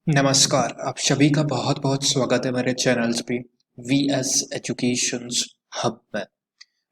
नमस्कार, आप सभी का बहुत बहुत स्वागत है मेरे चैनल्स पे वी एस एजुकेशंस हब में।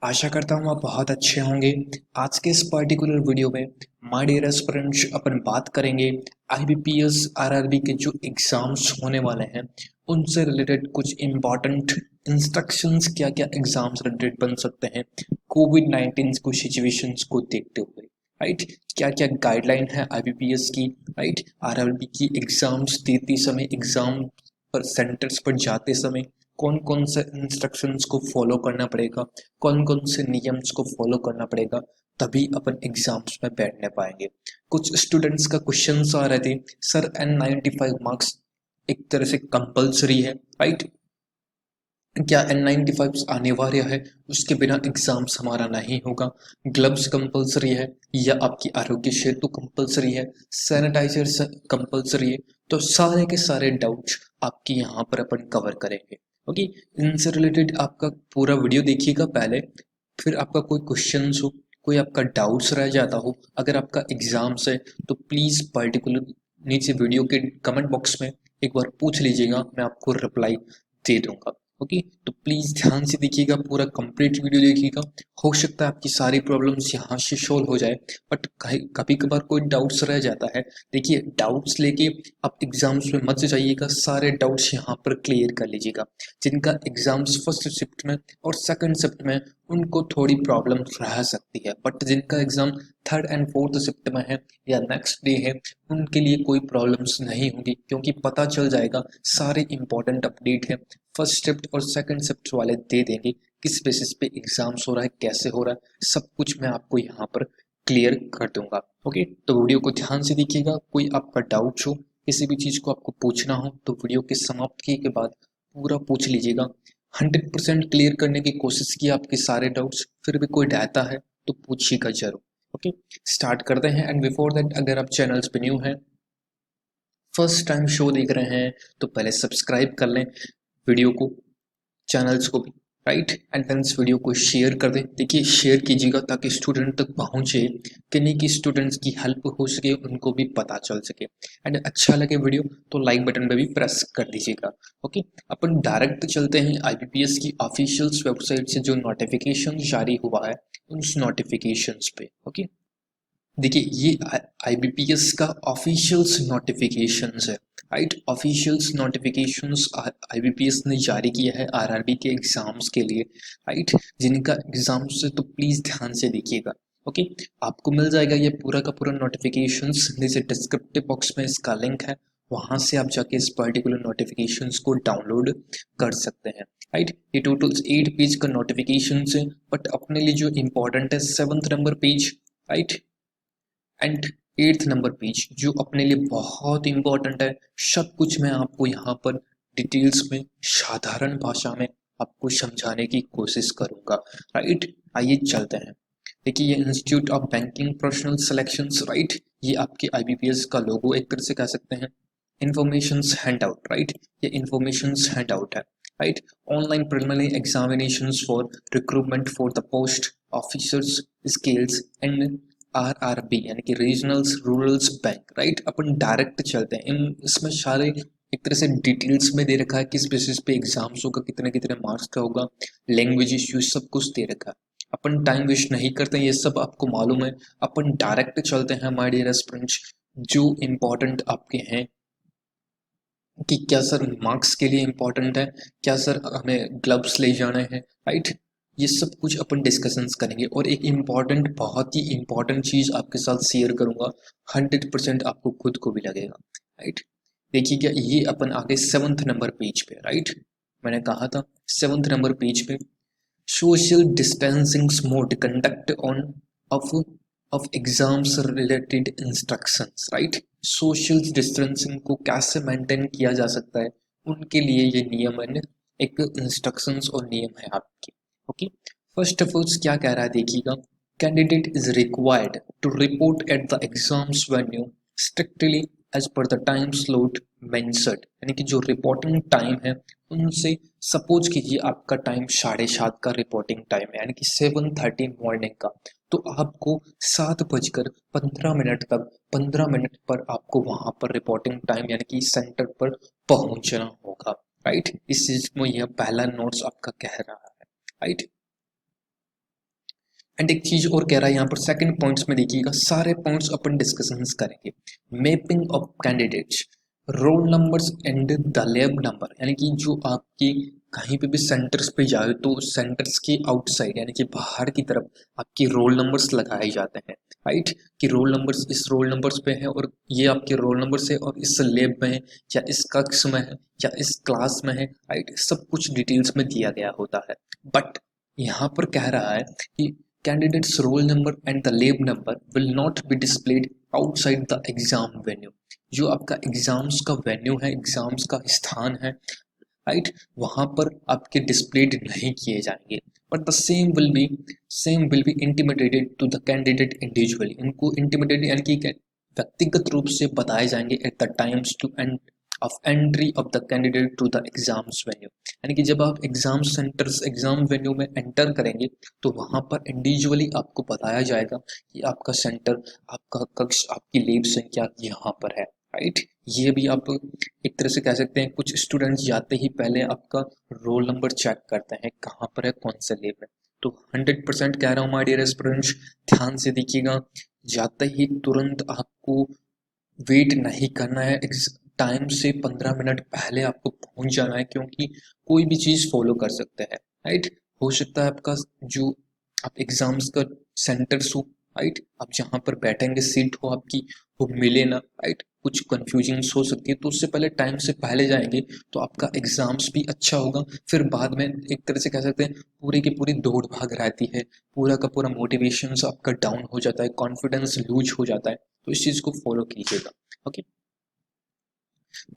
आशा करता हूँ आप बहुत अच्छे होंगे। आज के इस पर्टिकुलर वीडियो में माय डियर एस्पिरेंट्स अपन बात करेंगे आईबीपीएस आरआरबी के जो एग्जाम्स होने वाले हैं उनसे रिलेटेड कुछ इम्पोर्टेंट इंस्ट्रक्शंस, क्या क्या एग्जाम्स रिलेटेड बन सकते हैं कोविड 19 को सिचुएशंस को देखते हुए, राइट। क्या क्या गाइडलाइन है आईबीपीएस की, राइट। आरआरबी की एग्जाम्स देते समय, एग्जाम पर सेंटर्स पर जाते समय कौन कौन से इंस्ट्रक्शंस को फॉलो करना पड़ेगा, कौन कौन से नियम्स को फॉलो करना पड़ेगा, तभी अपन एग्जाम्स में बैठने पाएंगे। कुछ स्टूडेंट्स का क्वेश्चंस आ रहे थे, सर N95 मार्क्स एक तरह से कंपलसरी है, राइट। क्या N95 अनिवार्य है, उसके बिना एग्जाम्स हमारा नहीं होगा। ग्लव्स कंपलसरी है या आपकी आरोग्य सेतु कंपलसरी है, सैनिटाइजर कंपलसरी है। तो सारे के सारे डाउट्स आपकी यहाँ पर अपन कवर करेंगे। ओके, इनसे रिलेटेड आपका पूरा वीडियो देखिएगा पहले, फिर आपका कोई क्वेश्चन हो, कोई आपका डाउट्स रह जाता हो, अगर आपका एग्जाम्स है तो प्लीज पर्टिकुलर नीचे वीडियो के कमेंट बॉक्स में एक बार पूछ लीजिएगा, मैं आपको रिप्लाई दे दूंगा। ओके, तो प्लीज ध्यान से देखिएगा, पूरा कंप्लीट वीडियो देखिएगा। हो सकता है आपकी सारी प्रॉब्लम्स यहाँ से सोल्व हो जाए, बट कभी कभार कोई डाउट्स रह जाता है। देखिए, डाउट्स लेके आप एग्जाम्स में मत जाइएगा, सारे डाउट्स यहाँ पर क्लियर कर लीजिएगा। जिनका एग्जाम्स फर्स्ट शिफ्ट में और सेकंड शिफ्ट में, उनको थोड़ी प्रॉब्लम रह सकती है, बट जिनका exam third and fourth shift में है या नेक्स्ट डे है, उनके लिए कोई प्रॉब्लम्स नहीं होगी, क्योंकि पता चल जाएगा सारे इंपॉर्टेंट अपडेट है फर्स्ट शिफ्ट और सेकंड शिफ्ट वाले दे देंगे, किस बेसिस पे एग्जाम्स हो रहा है, कैसे हो रहा है, सब कुछ मैं आपको यहाँ पर क्लियर कर दूंगा। ओके, तो वीडियो को ध्यान से देखिएगा। कोई आपका डाउट हो, किसी भी चीज को आपको पूछना हो, तो वीडियो के समाप्ति के बाद पूरा पूछ लीजिएगा। 100% क्लियर करने की कोशिश की आपके सारे डाउट्स, फिर भी कोई रहता है तो पूछिएगा जरूर। ओके, स्टार्ट करते हैं। एंड बिफोर दैट, अगर आप चैनल्स पे न्यू हैं, फर्स्ट टाइम शो देख रहे हैं, तो पहले सब्सक्राइब कर लें वीडियो को, चैनल्स को भी, राइट। एंड देन इस वीडियो को शेयर कर दें। देखिए, शेयर कीजिएगा ताकि स्टूडेंट तक पहुंचे, कि नहीं कि स्टूडेंट्स की हेल्प हो सके, उनको भी पता चल सके। एंड अच्छा लगे वीडियो तो लाइक बटन पे भी प्रेस कर दीजिएगा। ओके, अपन डायरेक्ट चलते हैं आईबीपीएस की ऑफिशियल वेबसाइट से जो नोटिफिकेशन जारी हुआ है उस नोटिफिकेशंस पे। ओके, देखिए, ये आईबीपीएस का ऑफिशियल्स नोटिफिकेशंस है, राइट। ऑफिशियल्स नोटिफिकेशंस आईबीपीएस ने जारी किया है आरआरबी के एग्जाम्स के लिए, राइट। जिनका एग्जाम्स है तो प्लीज ध्यान से देखिएगा। ओके, आपको मिल जाएगा ये पूरा का पूरा नोटिफिकेशंस, नीचे डिस्क्रिप्टिव बॉक्स में इसका लिंक है, वहां से आप जाके इस पर्टिकुलर नोटिफिकेशंस को डाउनलोड कर सकते हैं, राइट। ये टोटल 8 पेज का नोटिफिकेशन है, बट अपने लिए जो इम्पोर्टेंट है 7th number page, right, and 8th number page जो अपने लिए बहुत इंपॉर्टेंट है। सब कुछ मैं आपको यहाँ पर डिटेल्स में साधारण भाषा में आपको समझाने की कोशिश करूंगा, राइट। आइए चलते हैं। देखिए, ये institute of banking professional selections, right, ये आपके आईबीपीएस का लोगो एक तरह से कह सकते हैं। इंफॉर्मेशन हैंड आउट, राइट, ये इंफॉर्मेशन हैंड आउट है, right. Online preliminary examinations for recruitment for the post officers skills and RRB यानी कि रीजनल्स रूरल्स बैंक, राइट। अपन डायरेक्ट चलते हैं, इन इसमें सारे एक तरह से डिटेल्स में दे रखा है, किस बेसिस पे एग्जाम्स होगा, कितने कितने मार्क्स का होगा, लैंग्वेज इश्यू सब कुछ दे रखा है। अपन टाइम वेस्ट नहीं करते, ये सब आपको मालूम है। अपन डायरेक्ट चलते हैं माय डियर स्टूडेंट्स, जो इम्पोर्टेंट आपके हैं, कि क्या सर मार्क्स के लिए इम्पोर्टेंट है, क्या सर हमें ग्लव्स ले जाने हैं, राइट। ये सब कुछ अपन डिस्कशंस करेंगे। और एक इम्पॉर्टेंट, बहुत ही इम्पोर्टेंट चीज आपके साथ शेयर करूंगा, 100% आपको खुद को भी लगेगा, राइट। देखिए, क्या ये अपन आगे 7th नंबर पेज पे, राइट, मैंने कहा था 7th नंबर पेज पे social distancing mode conduct on of of exams related instructions, right। social distancing को कैसे मेंटेन किया जा सकता है, उनके लिए ये नियम है, एक इंस्ट्रक्शंस और नियम है आपके। ओके, फर्स्ट ऑफ ऑल क्या कह रहा है देखिएगा, candidate is required to report at the exams venue strictly as per the time slot mentioned, यानी कि जो रिपोर्टिंग टाइम है उनसे, सपोज कीजिए आपका टाइम 7:30 का रिपोर्टिंग टाइम है, यानी कि 7:30 मॉर्निंग का, तो आपको 7:15 तक 15 मिनट पर आपको वहां पर रिपोर्टिंग टाइम यानी कि सेंटर पर पहुंचना होगा, राइट। इस चीज में यह पहला नोट्स आपका कह रहा है, राइट। एंड एक चीज और कह रहा है यहाँ पर सेकंड पॉइंट्स में देखिएगा, सारे पॉइंट्स अपन डिस्कशंस करेंगे। Mapping of candidates, roll numbers and the lab number, यानी कि जो आपकी कहीं पे भी सेंटर्स पे जाए तो सेंटर्स के आउटसाइड यानी कि बाहर की तरफ आपके रोल नंबर्स लगाए जाते हैं, राइट। कि रोल नंबर्स इस रोल नंबर्स पे है और ये आपके रोल नंबर्स है और इस लैब में है या इस कक्ष में है या इस क्लास में है, राइट। सब कुछ डिटेल्स में दिया गया होता है। बट यहाँ पर कह रहा है कि candidate's roll number and the lab number will not be displayed outside the exam venue। जो आपका एग्जाम्स का वेन्यू है, एग्जाम्स का स्थान है, राइट, वहां पर आपके डिस्प्लेड नहीं किए जाएंगे। But the same will be intimated to the candidate individually. इनको इंटीमेटेड यानी कि व्यक्तिगत रूप से बताए जाएंगे at the times to and of entry of the candidate to the exams venue. यानी कि जब आप एग्जाम सेंटर्स एग्जाम वेन्यू में एंटर करेंगे तो वहां पर इंडिविजुअली आपको बताया जाएगा कि आपका सेंटर, आपका कक्ष, आपकी लेब संख्या यहाँ पर है, राइट। ये भी आप एक तरह से कह सकते हैं, कुछ स्टूडेंट्स जाते ही पहले आपका रोल नंबर चेक करते हैं कहाँ पर है, कौन से लेब में। तो 100% कह रहा हूँ माय डियर एस्पिरेंट्स, ध्यान से देखिएगा, जाते ही तुरंत आपको वेट नहीं करना है, टाइम से 15 मिनट पहले आपको पहुंच जाना है, क्योंकि कोई भी चीज फॉलो कर सकते हैं, राइट। हो सकता है आपका जो आप एग्जाम्स का सेंटर्स हो, राइट, आप जहाँ पर बैठेंगे सीट हो आपकी वो मिले ना, राइट, कुछ कंफ्यूजन हो सकती है। तो उससे पहले टाइम से पहले जाएंगे तो आपका एग्जाम्स भी अच्छा होगा। फिर बाद में एक तरह से कह सकते हैं पूरी की पूरी दौड़ भाग रहती है, पूरा का पूरा मोटिवेशन आपका डाउन हो जाता है, कॉन्फिडेंस लूज हो जाता है। तो इस चीज को फॉलो कीजिएगा, ओके।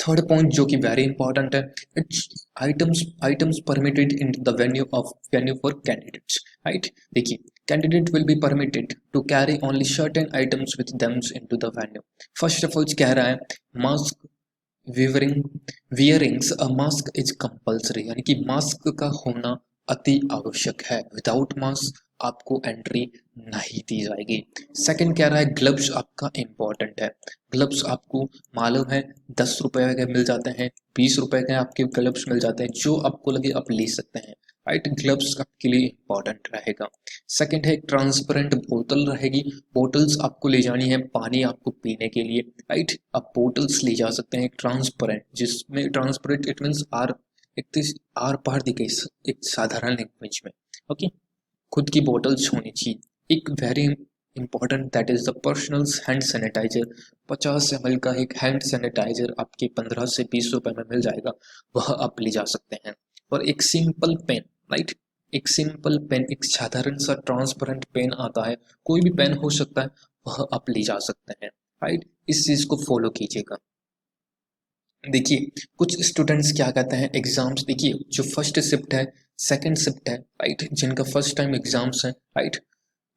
थर्ड पॉइंट जो कि वेरी इंपॉर्टेंट है, it's items permitted in the venue for candidates, right. देखिए, candidate will be permitted to carry only certain items with them into the venue. First of all कह रहा है mask wearing wearings a mask is compulsory, यानी कि mask का होना अति आवश्यक है। विदाउट मास्क आपको एंट्री नहीं दी जाएगी। सेकंड कह रहा है ग्लव्स आपका इंपॉर्टेंट है। ग्लव्स आपको मालूम है 10 रुपए के मिल जाते हैं, 20 रुपए के आपके ग्लव्स मिल जाते हैं, जो आपको लगे आप ले सकते हैं, राइट। ग्लव्स आपके लिए इंपॉर्टेंट रहेगा। सेकंड है ट्रांसपेरेंट बोतल रहेगी, बोटल्स आपको ले जानी है पानी आपको पीने के लिए, राइट। आप बोटल्स ले जा सकते हैं ट्रांसपेरेंट, जिसमें ट्रांसपेरेंट इट मीन्स आर आर पार दिखे एक साधारण लैंग्वेज में, ओके। खुद की बोटल्स होनी चाहिए। एक very important that is the personal hand sanitiser, 50 ml का एक हैंड सैनिटाइजर आपके 15 से 20 रुपए में मिल जाएगा, वह आप ले जा सकते हैं। और एक सिंपल पेन, राइट, एक सिंपल पेन, एक साधारण सा ट्रांसपेरेंट पेन आता है, कोई भी पेन हो सकता है, वह आप ले जा सकते हैं, राइट। इस चीज को फॉलो कीजिएगा। देखिए, कुछ स्टूडेंट्स क्या कहते हैं एग्जाम्स, देखिए जो फर्स्ट शिफ्ट है, सेकंड शिफ्ट है, राइट, जिनका फर्स्ट टाइम एग्जाम्स है, राइट,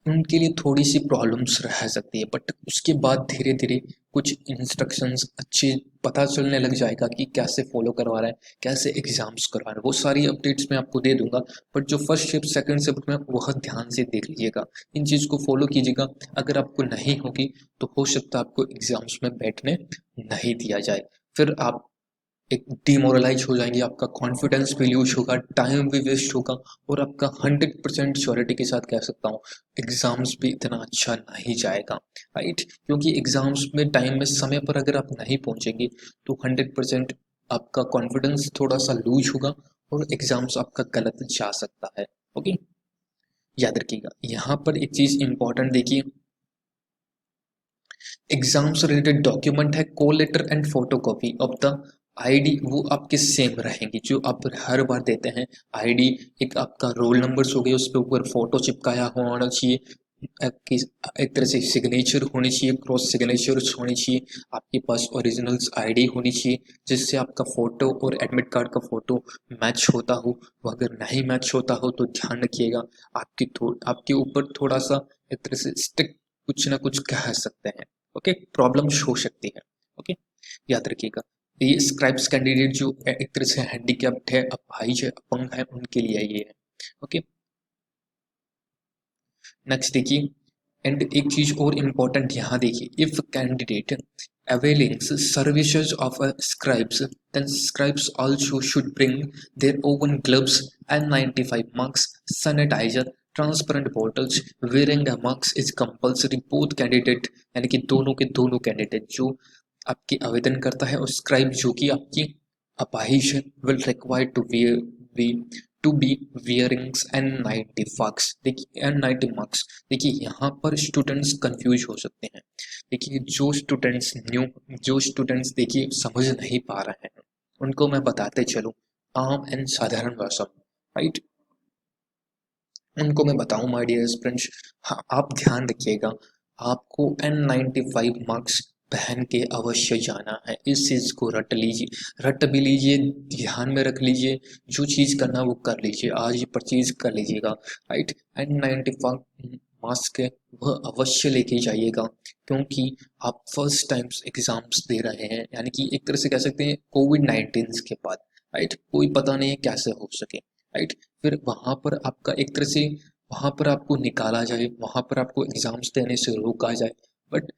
उनके लिए थोड़ी सी प्रॉब्लम्स रह सकती है। बट उसके बाद धीरे धीरे कुछ इंस्ट्रक्शंस अच्छे पता चलने लग जाएगा कि कैसे फॉलो करवा रहा है, कैसे एग्जाम्स करवा रहा है, वो सारी अपडेट्स मैं आपको दे दूंगा। बट जो फर्स्ट शिफ्ट सेकंड शिफ्ट में वह ध्यान से देख लीजिएगा, इन चीज़ को फॉलो कीजिएगा। अगर आपको नहीं होगी तो हो सकता है आपको एग्जाम्स में बैठने नहीं दिया जाए, फिर आप एक डिमोरलाइज हो जाएंगे, आपका कॉन्फिडेंस भी लूज होगा, टाइम भी वेस्ट होगा, और आपका 100% श्योरिटी के साथ कह सकता हूँ एग्जाम्स भी इतना अच्छा नहीं जाएगा, राइट। क्योंकि एग्जाम्स में टाइम में समय पर अगर आप नहीं पहुंचेंगे तो 100% आपका कॉन्फिडेंस थोड़ा सा लूज होगा और एग्जाम्स आपका गलत जा सकता है, ओके। याद रखिएगा यहाँ पर एक चीज इंपॉर्टेंट देखिए, एग्जाम से रिलेटेड डॉक्यूमेंट है call letter and photocopy of the ID, वो आपके सेम रहेंगी जो आप हर बार देते हैं। आईडी एक आपका रोल नंबर हो गया, उस पर ऊपर फोटो चिपकाया होना चाहिए, आपकी एक तरह से सिग्नेचर होनी चाहिए, क्रॉस सिग्नेचर होनी चाहिए, आपके पास ओरिजिनल्स आईडी होनी चाहिए जिससे आपका फोटो और एडमिट कार्ड का फोटो मैच होता हो। वो अगर नहीं मैच होता हो तो ध्यान रखिएगा, आपके ऊपर थोड़ा सा एक तरह से स्ट्रिक्ट कुछ ना कुछ कह सकते हैं, ओके, प्रॉब्लम्स हो सकती है, ओके। याद रखिएगा ये स्क्राइब्स कैंडिडेट जो एक तरह से हैंडीकैप्ड है, अपाहिज है, अपंग है, उनके लिए ये है, ओके। नेक्स्ट देखिए, एंड एक चीज और इम्पोर्टेंट यहाँ देखिए, if candidate availing services of scribes, then scribes also should bring their own gloves and 95 marks, sanitizer, transparent bottles. Wearing a mask is compulsory. Both candidate यानी कि दोनों के दोनों कैंडिडेट जो आपके आवेदन करता है और स्क्राइब जो कि आपकी अपाहिज है will require to be to be wearing N90 marks. देखिए N90 marks, देखिए यहाँ पर स्टूडेंट्स कंफ्यूज हो सकते हैं। देखिए जो स्टूडेंट्स देखिए समझ नहीं पा रहे हैं उनको मैं बताते चलूं आम एंड साधारण भाषा में, राइट। उनको मैं बताऊं माय डियर फ्रेंड्स, हाँ आप ध्यान रखिएगा, आपको N95 मार्क्स पहन के अवश्य जाना है। इस चीज को रट लीजिए, रट भी लीजिए, ध्यान में रख लीजिए, जो चीज करना वो कर लीजिए, आज ही परचेज कर लीजिएगा, राइट। N95 मास्क है वह अवश्य लेके जाइएगा, क्योंकि आप फर्स्ट टाइम एग्जाम्स दे रहे हैं, यानी कि एक तरह से कह सकते हैं कोविड-19 के बाद, राइट। कोई पता नहीं है कैसे हो सके, राइट। फिर वहां पर आपका एक तरह से वहां पर आपको निकाला जाए, वहां पर आपको एग्जाम्स देने से रोका जाए, बट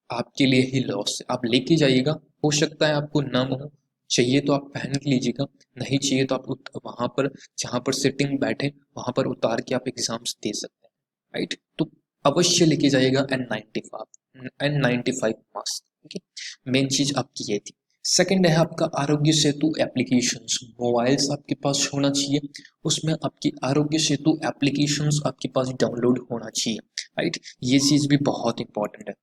आपके लिए ही लॉस है। आप लेके जाइएगा, हो सकता है आपको ना हो, चाहिए तो आप पहन के लीजिएगा, नहीं चाहिए तो आप वहां पर जहां पर सिटिंग बैठे वहां पर उतार के आप एग्जाम्स दे सकते हैं, राइट। तो अवश्य लेके जाइएगा N95 मास्क, ठीक है। मेन चीज आपकी ये थी। सेकंड है आपका आरोग्य सेतु एप्लीकेशंस, मोबाइल्स आपके पास होना चाहिए, उसमें आपकी आरोग्य सेतु एप्लीकेशंस आपके पास डाउनलोड होना चाहिए, राइट। ये चीज भी बहुत इंपॉर्टेंट है।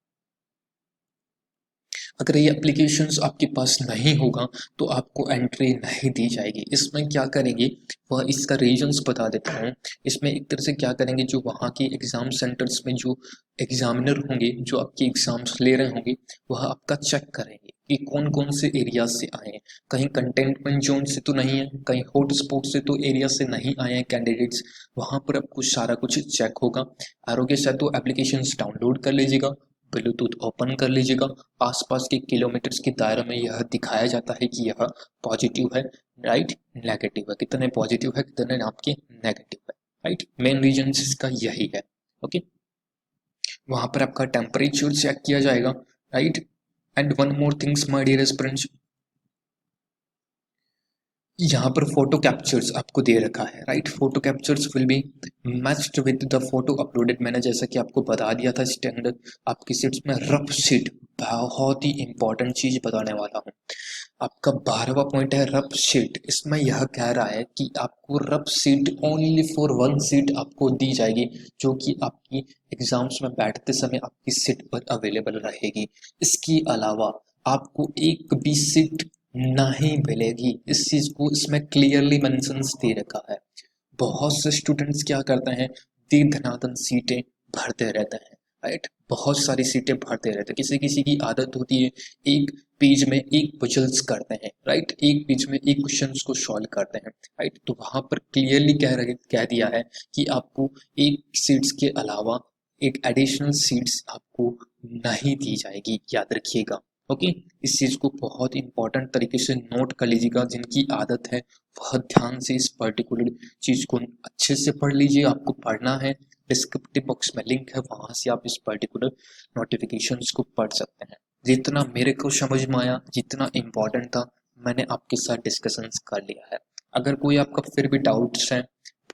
अगर ये एप्लीकेशंस आपके पास नहीं होगा तो आपको एंट्री नहीं दी जाएगी। इसमें क्या करेंगे वह इसका रीजंस बता देता हूँ। इसमें एक तरह से क्या करेंगे, जो वहाँ के एग्जाम सेंटर्स में जो एग्जामिनर होंगे, जो आपके एग्जाम्स ले रहे होंगे, वह आपका चेक करेंगे कि कौन कौन से एरियाज से आए हैं। कहीं कंटेनमेंट जोन से तो नहीं है, कहीं हॉट स्पॉट से तो एरिया से नहीं आए हैं कैंडिडेट्स, वहाँ पर आपको सारा कुछ चेक होगा। आरोग्य सेतु एप्लीकेशंस डाउनलोड कर लीजिएगा, ब्लूटूथ ओपन कर लीजिएगा, आसपास के किलोमीटर्स के दायरे में यह दिखाया जाता है कि यह पॉजिटिव है, राइट, नेगेटिव है, कितने पॉजिटिव है कितने आपके नेगेटिव है, राइट। मेन रीजन इसका यही है, ओके। वहां पर आपका टेम्परेचर चेक किया जाएगा, right. And one more things my dear friends, यहाँ पर फोटो कैप्चर्स आपको दे रखा है, right. Photo captures will be matched with the photo uploaded. मैंने जैसा कि आपको बता दिया था स्टैंडर्ड आपकी सीट्स में रफ सीट, बहुत ही इंपॉर्टेंट चीज बताने वाला हूँ। आपका 12वां पॉइंट है रफ सीट। इसमें यह कह रहा है कि आपको rough seat only for one seat आपको दी जाएगी, जो कि आपकी एग्जाम्स में बैठते समय आपकी सीट पर अवेलेबल रहेगी। इसके अलावा आपको एक भी सीट नहीं मिलेगी। इस चीज को इसमें क्लियरली मेंशन दे रखा है। बहुत से स्टूडेंट्स क्या करते हैं, तीन धनातन सीटें भरते रहते हैं, राइट। बहुत सारी सीटें भरते रहते हैं, किसी किसी की आदत होती है एक पेज में एक पजल्स करते हैं, राइट, एक पेज में एक क्वेश्चंस को सॉल्व करते हैं, राइट। तो वहां पर क्लियरली कह दिया है कि आपको एक सीट्स के अलावा एक एडिशनल सीट्स आपको नहीं दी जाएगी, याद रखिएगा, ओके। इस चीज को बहुत इंपॉर्टेंट तरीके से नोट कर लीजिएगा। जिनकी आदत है वह ध्यान से इस पर्टिकुलर चीज को अच्छे से पढ़ लीजिए। आपको पढ़ना है, डिस्क्रिप्टिव बॉक्स में लिंक है, वहां से आप इस पर्टिकुलर नोटिफिकेशंस को पढ़ सकते हैं। जितना मेरे को समझ में आया, जितना इम्पोर्टेंट था, मैंने आपके साथ डिस्कशंस कर लिया है। अगर कोई आपका फिर भी डाउट्स है,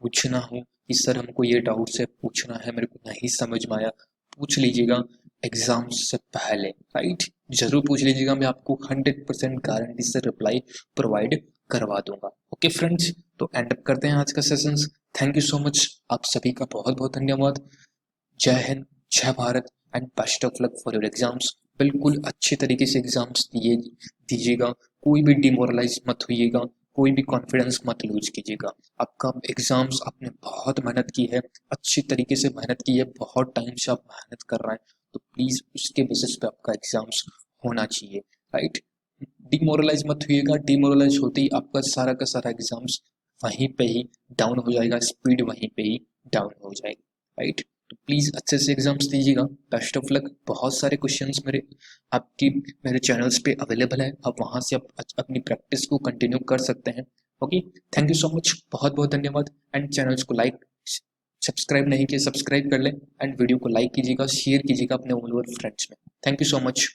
पूछना हो कि सर हमको ये डाउट्स है, पूछना है, मेरे को नहीं समझ में आया, पूछ लीजिएगा एग्जाम से पहले, राइट। जरूर पूछ लीजिएगा, मैं आपको 100% गारंटी से रिप्लाई प्रोवाइड करवा दूंगा, ओके फ्रेंड्स। तो एंड अप करते हैं आज का session. Thank you so much, आप सभी का बहुत बहुत धन्यवाद। जय हिंद, जय Bharat and best of luck for your exams. बिल्कुल अच्छे तरीके से एग्जाम्स दीजिएगा, कोई भी डिमोरलाइज मत होइएगा, कोई भी कॉन्फिडेंस मत लूज कीजिएगा। आपका एग्जाम्स आपने बहुत मेहनत की है, अच्छी तरीके से मेहनत की है, बहुत टाइम से आप मेहनत कर रहे हैं, तो प्लीज उसके बेसिस पे आपका एग्जाम्स होना चाहिए, राइट। डिमोरलाइज मत होइएगा, डिमोरलाइज होते ही आपका सारा का सारा एग्जाम्स वहीं पे ही डाउन हो जाएगा, स्पीड वहीं पे ही डाउन हो जाएगी, राइट। तो प्लीज अच्छे से एग्जाम्स दीजिएगा, बेस्ट ऑफ लक। बहुत सारे क्वेश्चंस मेरे चैनल्स पे अवेलेबल है, आप वहां से आप अपनी प्रैक्टिस को कंटिन्यू कर सकते हैं, okay. Thank you so much, बहुत बहुत धन्यवाद। एंड चैनल्स को लाइक सब्सक्राइब नहीं किए सब्सक्राइब कर लें एंड वीडियो को लाइक कीजिएगा, शेयर कीजिएगा अपने ऑल ओवर फ्रेंड्स में। Thank you so much.